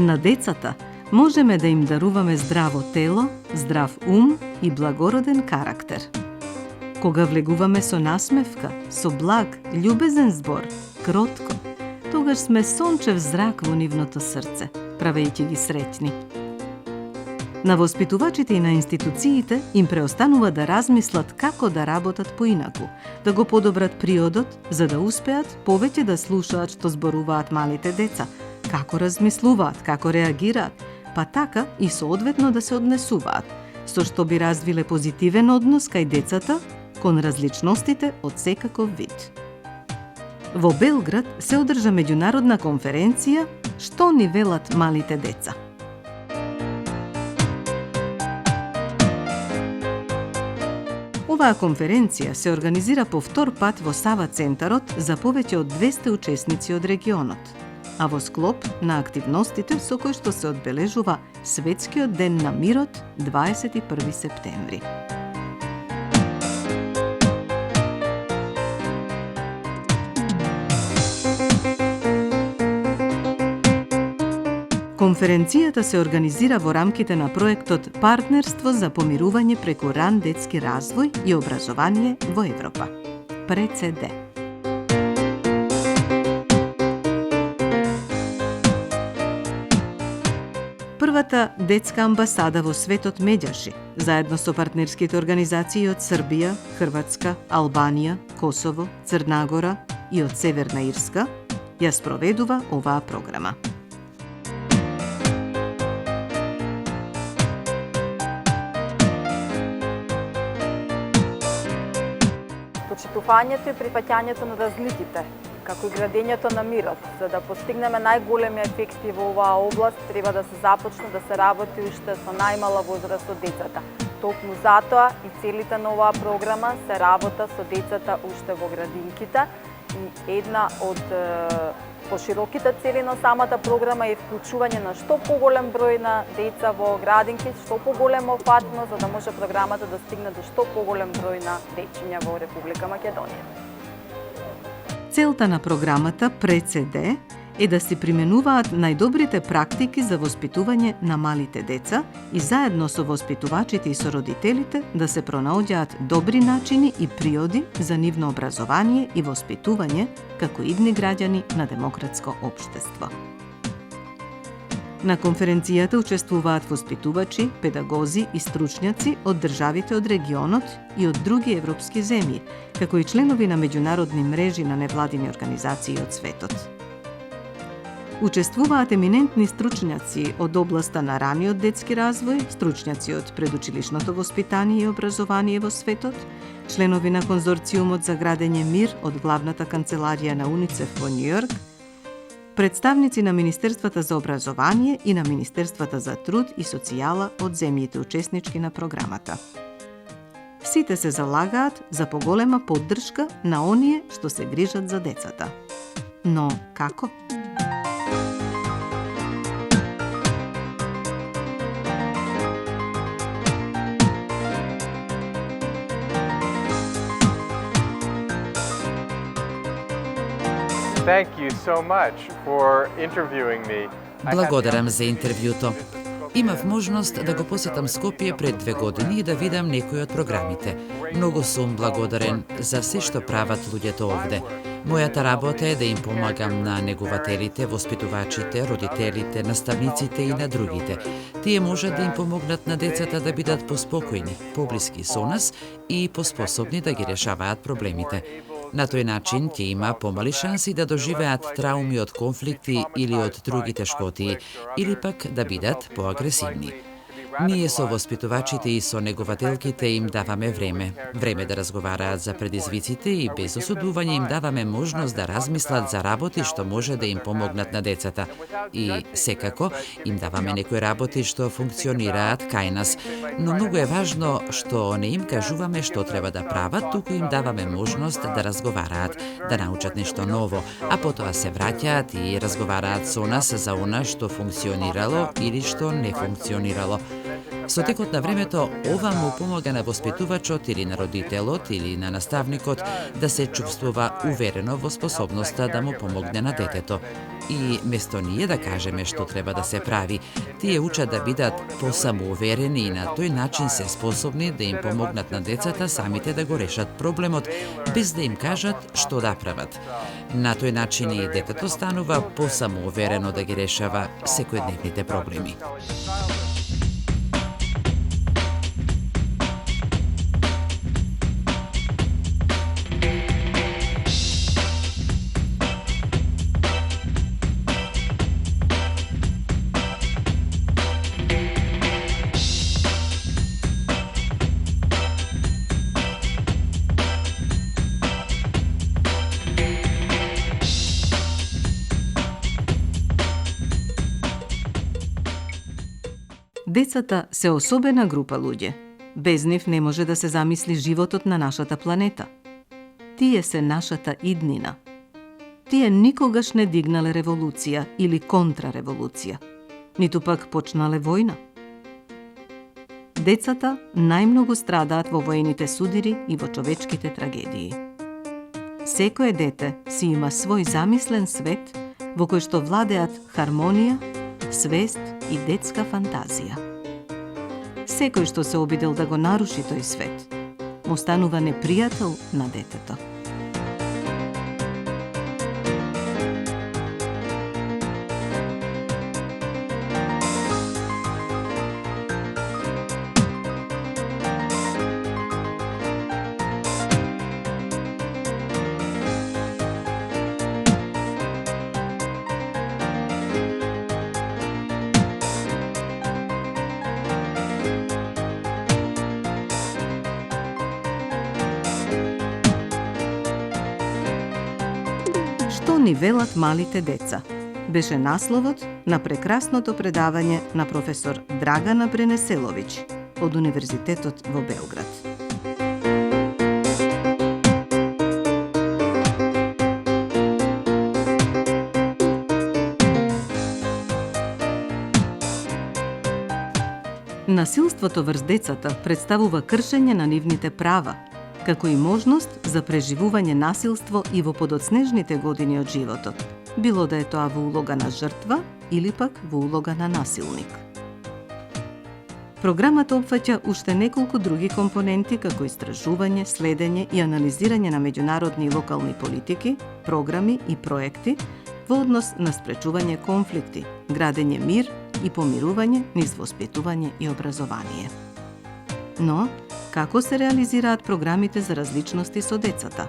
На децата можеме да им даруваме здраво тело, здрав ум и благороден карактер. Кога влегуваме со насмевка, со благ, љубезен збор, кротко, тогаш сме сончев зрак во нивното срце, правејќи ги среќни. На воспитувачите и на институциите им преостанува да размислат како да работат поинаку, да го подобрат приодот, за да успеат повеќе да слушаат што зборуваат малите деца, како размислуваат, како реагираат, па така и соодветно да се однесуваат, со што би развиле позитивен однос кај децата, кон различностите од секаков вид. Во Белград се одржа меѓународна конференција «Што ни велат малите деца». Оваа конференција се организира по втор пат во Сава центарот за повеќе од 200 учесници од регионот, а во склоп на активностите со кои што се одбележува Светскиот ден на мирот 21 септември. Конференцијата се организира во рамките на проектот Партнерство за помирување преку ран детски развој и образование во Европа, ПРЕЦД. Првата детска амбасада во светот меѓаши, заедно со партнерските организации од Србија, Хрватска, Албанија, Косово, Црна Гора и од Северна Ирска, ја спроведува оваа програма. Почитувањето и прифаќањето на разликите, како и градењето на мирот. За да постигнеме најголеми ефекти во оваа област, треба да се започне да се работи уште со најмала возраст од децата. Токму затоа и целите на оваа програма се работа со децата уште во градинките и една од пошироките цели на самата програма е вклучување на што поголем број на деца во градинки, што поголемо фатно, за да може програмата да стигне до што поголем број на дечиња во Република Македонија. Целта на програмата ПРЕЦД е да се применуваат најдобрите практики за воспитување на малите деца и заедно со воспитувачите и со родителите да се пронаоѓаат добри начини и приоди за нивно образование и воспитување како идни граѓани на демократско општество. На конференцијата учествуваат воспитувачи, педагози и стручњаци од државите од регионот и од други европски земји, како и членови на меѓународни мрежи на невладини организации од светот. Учествуваат еминентни стручњаци од областа на раниот детски развој, стручњаци од предучилишното воспитание и образование во светот, членови на конзорциумот за градење мир од главната канцеларија на УНИЦЕФ во Њујорк, представници на Министерствата за образование и на Министерствата за труд и социјала од земјите учеснички на програмата. Сите се залагаат за поголема поддршка на оние што се грижат за децата. Но како? Thank you so much for interviewing me. Благодарам за интервјуто. Имав можност да го посетам Скопје пред 2 години и да видам некои од програмите. Многу сум благодарен за се што прават луѓето овде. Мојата работа е да им помагам на негувателите, воспитувачите, родителите, наставниците и на другите. Тие можат да им помогнат на децата да бидат поспокојни, поблиски со нас и поспособни да ги решаваат проблемите. На тој начин ќе има помали шанси да доживеат трауми од конфликти или од други тешкотии, или пак да бидат поагресивни. Ние со воспитувачите и со негователките им даваме време да разговараат за предизвиците и без осудување им даваме можност да размислат за работи што може да им помогнат на децата. И секако им даваме некои работи што функционираат кај нас, но многу е важно што не им кажуваме што треба да прават, туку им даваме можност да разговараат, да научат нешто ново, а потоа се враќаат и разговараат со нас за она што функционирало или што не функционирало. Со текот на времето, ова му помага на воспитувачот или на родителот или на наставникот да се чувствува уверено во способноста да му помогне на детето. И место ние да кажеме што треба да се прави, тие учат да бидат посамоуверени и на тој начин се способни да им помогнат на децата самите да го решат проблемот, без да им кажат што да прават. На тој начин и детето станува посамоуверено да ги решава секојдневните проблеми. Децата се особена група луѓе. Без нив не може да се замисли животот на нашата планета. Тие се нашата иднина. Тие никогаш не дигнале револуција или контрареволуција, ниту пак почнале војна. Децата најмногу страдаат во воените судири и во човечките трагедии. Секое дете си има свој замислен свет во кој што владеат хармонија, свест и детска фантазија. Секој што се обидел да го наруши тој свет, му станува непријател на детето. Што ни велат малите деца? Беше насловот на прекрасното предавање на професор Драгана Бренеселовиќ од Универзитетот во Белград. Насилството врз децата представува кршење на нивните права, како и можност за преживување насилство и во подоцнежните години од животот, било да е тоа во улога на жртва или пак во улога на насилник. Програмата опфаќа уште неколку други компоненти, како истражување, следење и анализирање на меѓународни и локални политики, програми и проекти во однос на спречување конфликти, градење мир и помирување низ воспитување и образование. Но, како се реализираат програмите за различности со децата?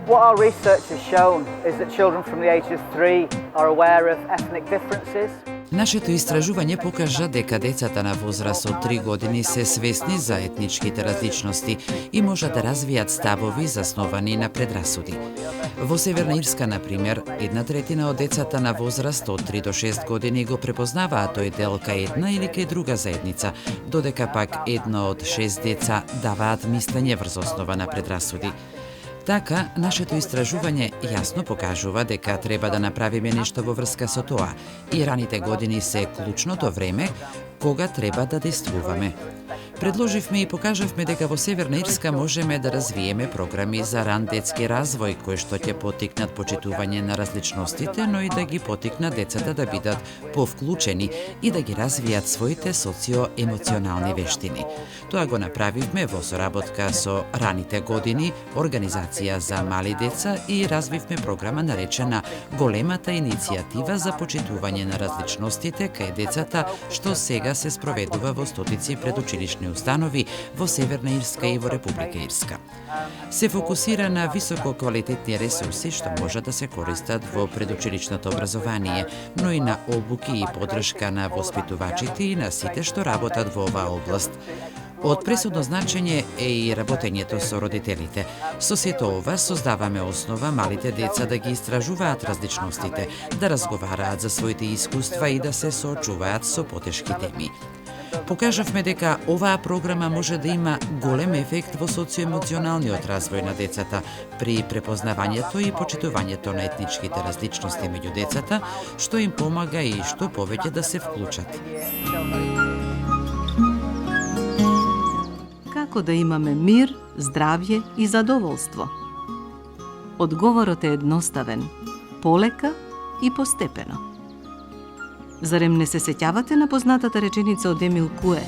What our research has shown is that children from the age of 3 are aware of ethnic differences. Нашето истражување покажа дека децата на возраст од 3 години се свесни за етничките различности и можат да развијат ставови засновани на предрасуди. Во Северна Ирска, например, 1/3 од децата на возраст од 3 до 6 години го препознаваат тој дел кај една или кај друга заедница, додека пак 1 од 6 деца даваат мислење врз основа на предрасуди. Така, нашето истражување јасно покажува дека треба да направиме нешто во врска со тоа и раните години се клучното време кога треба да действуваме. Предложивме и покажавме дека во Северна Ирска можеме да развиеме програми за ран детски развој кои што ќе потикнат почитување на различностите, но и да ги потикнат децата да бидат повклучени и да ги развијат своите социо-емоционални вештини. Тоа го направивме во соработка со Раните години, Организација за мали деца и развивме програма наречена Големата иницијатива за почитување на различностите кај децата, што сега се спроведува во стотици предучилишни установи во Северна Ирска и во Република Ирска. Се фокусира на високо квалитетни ресурси што можат да се користат во предучилишното образование, но и на обуки и подршка на воспитувачите и на сите што работат во оваа област. Од пресудно значење е и работењето со родителите. Со сето ова создаваме основа малите деца да ги истражуваат различностите, да разговараат за своите искуства и да се соочуваат со потешки теми. Покажавме дека оваа програма може да има голем ефект во социоемоционалниот развој на децата при препознавањето и почитувањето на етничките различности меѓу децата, што им помага и што повеќе да се вклучат. Како да имаме мир, здравје и задоволство? Одговорот е едноставен, полека и постепено. Зарем не се сеќавате на познатата реченица од Емил Куе?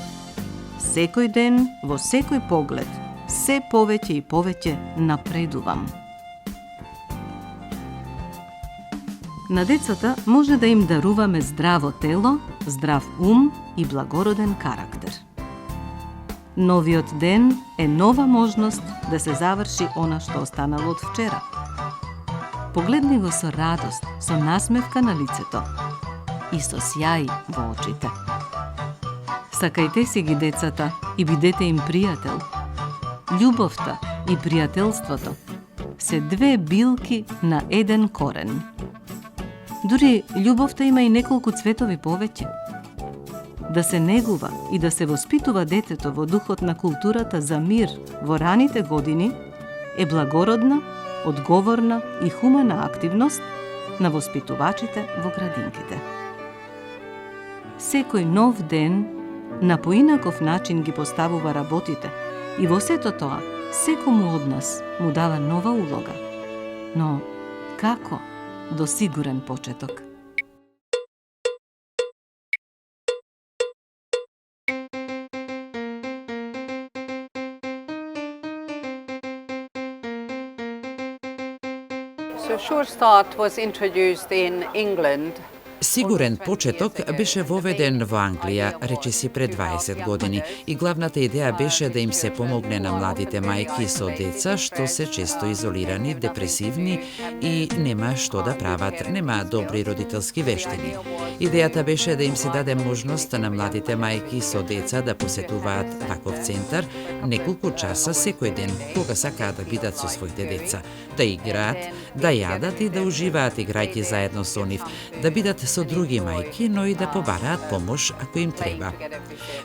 Секој ден, во секој поглед, се повеќе и повеќе напредувам. На децата може да им даруваме здраво тело, здрав ум и благороден карактер. Новиот ден е нова можност да се заврши она што останало од вчера. Погледни го со радост, со насмевка на лицето и со сјај во очите. Сакајте си ги децата и бидете им пријател. Љубовта и пријателството се две билки на еден корен. Дури љубовта има и неколку цветови повеќе. Да се негува и да се воспитува детето во духот на културата за мир во раните години е благородна, одговорна и хумана активност на воспитувачите во градинките. Секој нов ден на поинаков начин ги поставува работите и во сето тоа секому од нас му дава нова улога. Но како до сигурен почеток? So Sure Start was introduced in England. Сигурен почеток беше воведен во Англија, речиси пред 20 години, и главната идеја беше да им се помогне на младите мајки со деца што се често изолирани, депресивни и нема што да прават, нема добри родителски вештини. Идејата беше да им се даде можност на младите мајки со деца да посетуваат ваков центар неколку часа секој ден, кога сакаат да бидат со своите деца, да играат, да јадат и да уживаат играјќи заедно со нив, да бидат со други мајки, но и да побараат помош ако им треба.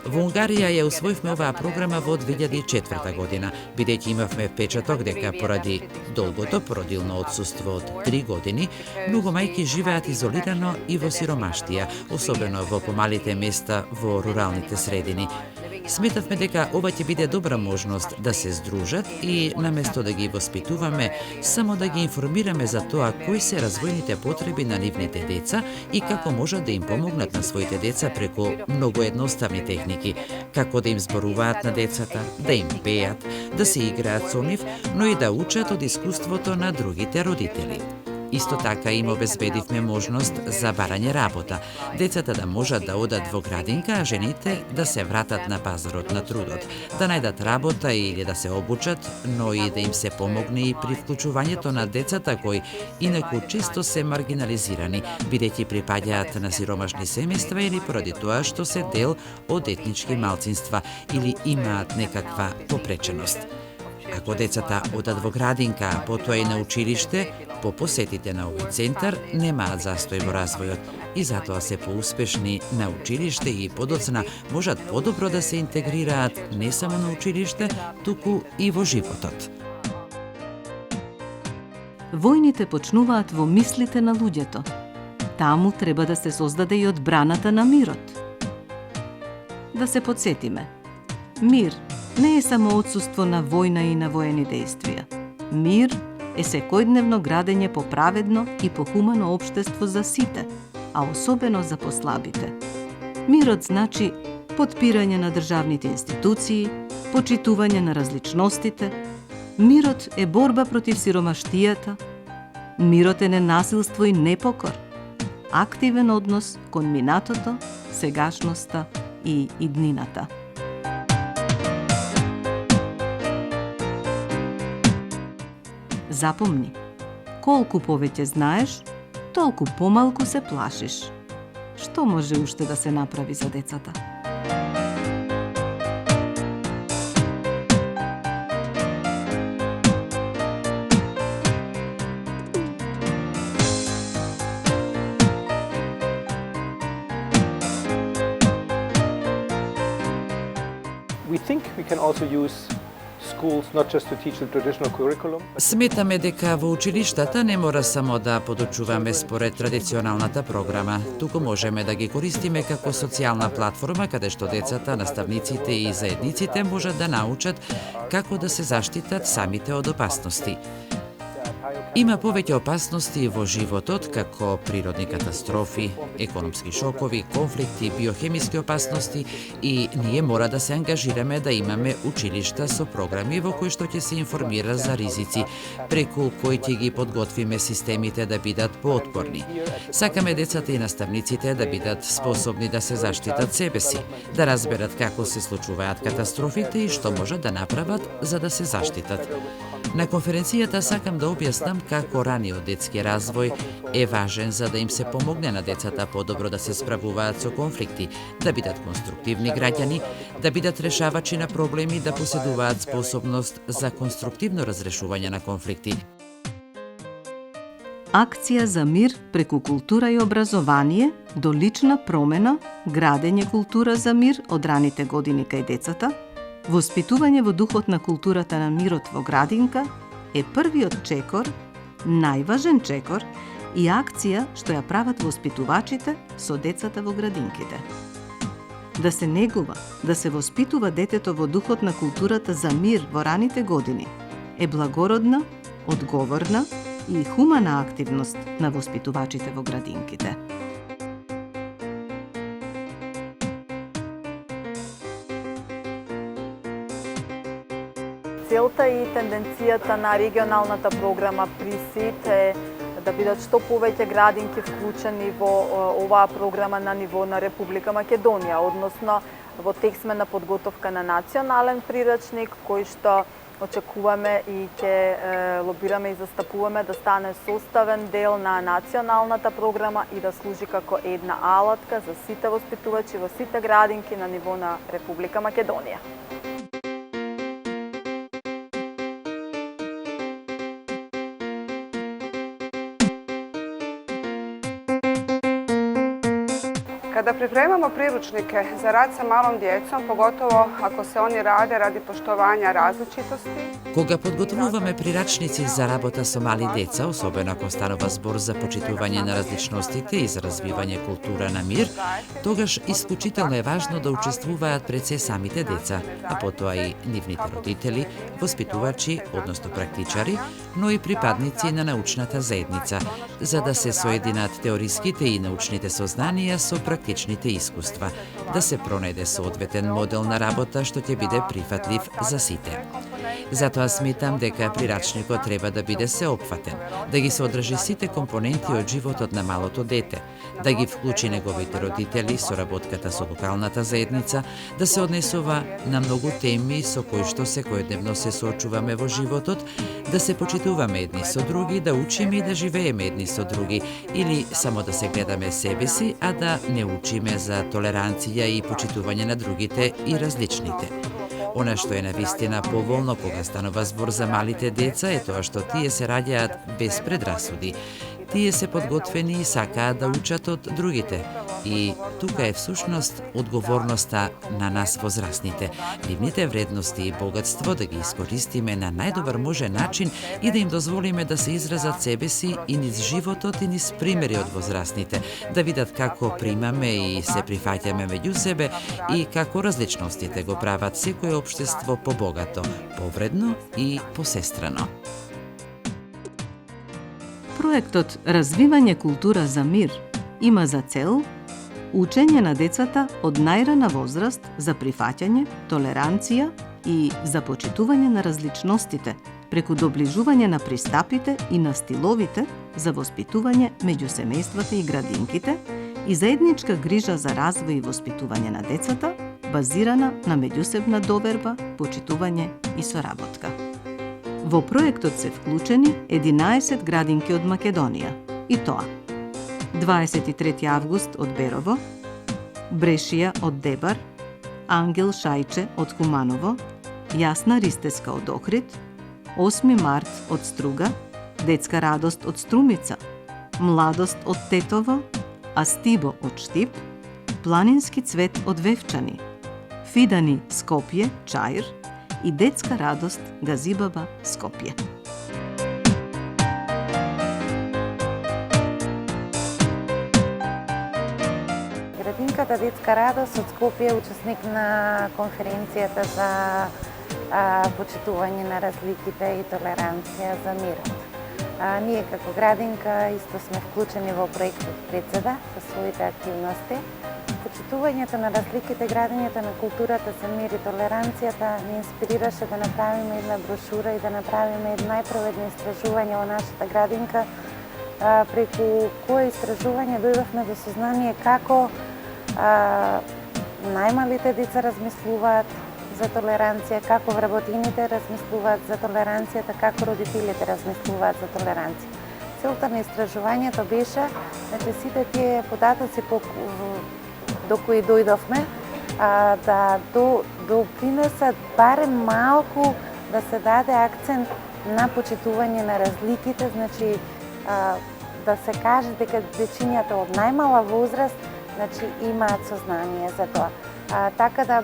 Во Унгарија ја усвоивме оваа програма во 2004 година, бидејќи имавме впечаток дека поради долгото породилно отсуство од 3 години, многу мајки живеат изолирано и во сиромаштија, особено во помалите места во руралните средини. Сметавме дека ова ќе биде добра можност да се здружат и наместо да ги воспитуваме, само да ги информираме за тоа кои се развојните потреби на нивните деца и како можат да им помогнат на своите деца преку многу едноставни техники, како да им зборуваат на децата, да им пеат, да се играат со нив, но и да учат од искуството на другите родители. Исто така им обезбедивме можност за барање работа, децата да можат да одат во градинка, а жените да се вратат на пазарот на трудот, да најдат работа или да се обучат, но и да им се помогне и при вклучувањето на децата кои инаку често се маргинализирани, бидејќи припаѓаат на сиромашни семејства или поради тоа што се дел од етнички малцинства или имаат некаква попреченост. Ако децата одат во градинка, а потоа и на училиште, по посетите на овој центар немаат застој во развојот и затоа се поуспешни на училиште и подоцна можат подобро да се интегрираат не само на училиште, туку и во животот. Војните почнуваат во мислите на луѓето. Таму треба да се создаде и одбраната на мирот. Да се подсетиме. Мир не е само отсуство на војна и на воени дејствија. Мир е секојдневно градење по праведно и по хумано општество за сите, а особено за послабите. Мирот значи потпирање на државните институции, почитување на различностите. Мирот е борба против сиромаштијата. Мирот е ненасилство и непокор. Активен однос кон минатото, сегашноста и иднината. Запомни, колку повеќе знаеш, толку помалку се плашиш. Што може уште да се направи за децата? think we can also use schools not just to teach the traditional curriculum. Сметаме дека во училиштата не мора само да подучуваме според традиционалната програма, туку можеме да ги користиме како социјална платформа каде што децата, наставниците и заедниците можат да научат како да се заштитат самите од опасности. Има повеќе опасности во животот, како природни катастрофи, економски шокови, конфликти, биохемиски опасности и ние мора да се ангажираме да имаме училишта со програми во кои што ќе се информира за ризици, преку кои ќе ги подготвиме системите да бидат поотпорни. Сакаме децата и наставниците да бидат способни да се заштитат себе си, да разберат како се случуваат катастрофите и што можат да направат за да се заштитат. На конференцијата сакам да објаснам како раниот детски развој е важен за да им се помогне на децата подобро да се справуваат со конфликти, да бидат конструктивни граѓани, да бидат решавачи на проблеми, да поседуваат способност за конструктивно разрешување на конфликти. Акција за мир преку култура и образование до лична промена, градење култура за мир од раните години кај децата, воспитување во духот на културата на мирот во градинка е првиот чекор, најважен чекор и акција што ја прават воспитувачите со децата во градинките. Да се негува, да се воспитува детето во духот на културата за мир во раните години е благородна, одговорна и хумана активност на воспитувачите во градинките. Целта и тенденцијата на регионалната програма ПРИСИТ е да бидат што повеќе градинки вклучени во оваа програма на ниво на Република Македонија, односно во текст сме на подготовка на национален прирачник кој што очекуваме и ќе лобираме и застапуваме да стане составен дел на националната програма и да служи како една алатка за сите воспитувачи во сите градинки на ниво на Република Македонија. Kada pripremamo priručnike za rad sa malom djecom, pogotovo ako se oni rade radi poštovanja različitosti. Кога подготвуваме прирачници за работа со мали деца, особено ако станува збор за почитување на различностите и за развивање култура на мир, тогаш исклучително е важно да учествуваат пред се самите деца, а потоа и нивните родители, воспитувачи, односно практичари, но и припадници на научната заедница, за да се соединат теориските и научните сознанија со практичните искуства, да се пронајде соодветен модел на работа што ќе биде прифатлив за сите. Затоа сметам дека прирачникот треба да биде сеопфатен, да ги содржи сите компоненти од животот на малото дете, да ги вклучи неговите родители, соработката со локалната заедница, да се однесува на многу теми со кои што секојдневно се соочуваме во животот, да се почитуваме едни со други, да учиме и да живееме едни со други, или само да се гледаме себе си, а да не учиме за толеранција и почитување на другите и различните. Она што е навистина поволно кога станува збор за малите деца е тоа што тие се раѓаат без предрасуди. Тие се подготвени и сакаат да учат од другите. И тука е всушност одговорноста на нас возрастните. Нивните вредности и богатство да ги искористиме на најдобар можен начин и да им дозволиме да се изразат себе си и низ животот и низ примери од возрастните, да видат како примаме и се прифаќаме меѓу себе и како различностите го прават секое општество побогато, повредно и посестрано. Проектот Развивање култура за мир има за цел учење на децата од најрана возраст за прифаќање, толеранција и за почитување на различностите, преку доближување на пристапите и на стиловите за воспитување меѓу семејствата и градинките и заедничка грижа за развој и воспитување на децата, базирана на меѓусебна доверба, почитување и соработка. Во проектот се вклучени 11 градинки од Македонија, и тоа 23 август од Берово, Брешија од Дебар, Ангел Шајче од Куманово, Јасна Ристеска од Охрид, 8 март од Струга, Детска радост од Струмица, Младост од Тетово, Астибо од Штип, Планински цвет од Вевчани, Фидани Скопје, Чаир и Детска радост Газибаба Скопје. Градинката Детска радост од Скопје е учесник на конференцијата за почитување на разликите и толеранција за мирот. Ние како градинка исто сме вклучени во проектот Председа со своите активности. Почитувањето на разликите, градењето на културата за мир и толеранцијата ни инспирираше да направиме една брошура и да направиме едно најпроведно истражување во нашата градинка, преку кое истражување дојдовме до сознание како најмалите деца размислуваат за толеранција, како вработените размислуваат за толеранцијата, како родителите размислуваат за толеранција. Целта на истражувањето беше, сите тие податоци до кои дојдовме, да допринесат барем малку да се даде акцент на почитување на разликите, да се каже дека дечињата од најмала возраст имаат сознание за тоа. Така да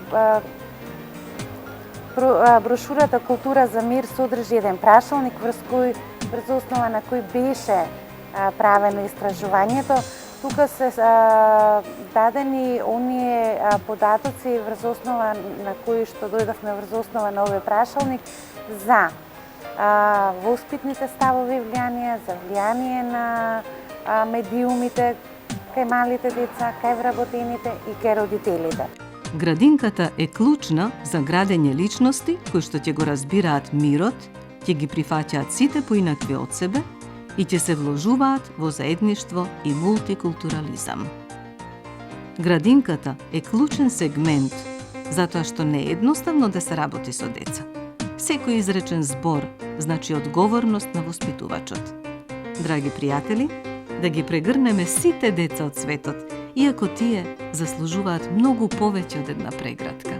брошурата Култура за мир содржи еден прашалник врз основа на кој беше правено истражувањето. Тука се дадени оние податоци врз основа на кои што дојдовме врз основа на овој прашалник за воспитните ставови влијанија, за влијание на медиумите кај малите деца, кај вработените и кај родителите. Градинката е клучна за градење личности кои што ќе го разбираат мирот, ќе ги прифаќаат сите поинакви од себе и ќе се вложуваат во заедништво и мултикултурализам. Градинката е клучен сегмент затоа што не е едноставно да се работи со деца. Секој изречен збор значи одговорност на воспитувачот. Драги пријатели, да ги прегрнеме сите деца од светот, иако тие заслужуваат многу повеќе од една прегратка.